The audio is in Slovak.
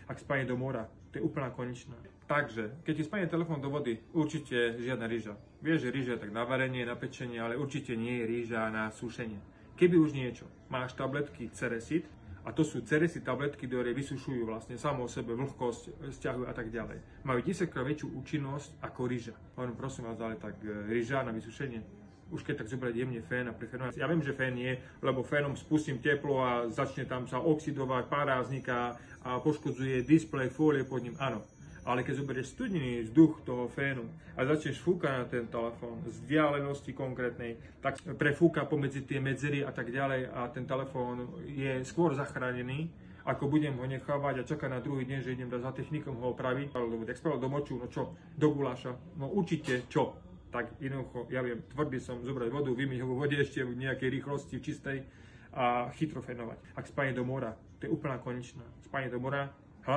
Ak spadne do mora, to je úplná konečná. Takže, keď ti spadne telefón do vody, určite žiadna rýža. Vieš, že rýža je tak na varenie, na pečenie, ale určite nie je rýža na sušenie. Keby už niečo, máš tabletky Ceresit, a to sú Ceresit tabletky, ktoré vysušujú vlastne samo o sebe vlhkosť, stiahujú a tak ďalej. Majú 10-krát väčšiu účinnosť ako rýža. Len prosím vás, ale tak rýža na vysušenie. Už keď tak zobrať jemne fén a prefénovať. Ja viem, že fén je, lebo fénom spustím teplo a začne tam sa oxidovať, pára vzniká a poškodzuje displej, fólie pod ním. Áno. Ale keď zoberieš studený vzduch toho fénu a začneš fúkať na ten telefón z vzdialenosti konkrétnej, tak prefúka pomedzi tie medzery a tak ďalej a ten telefón je skôr zachránený, ako budem ho nechávať a čakať na druhý deň, že idem za technikom ho opraviť. Tak spravil do moču, no čo, do guláša, no určite čo. Tak jednoducho, ja viem, tvrdý som, zobrať vodu, vymyť ho vo vode ešte v nejakej rýchlosti, v čistej a chytro fénovať. Ak spadne do mora, to je úplná konečná. Spadne do mora,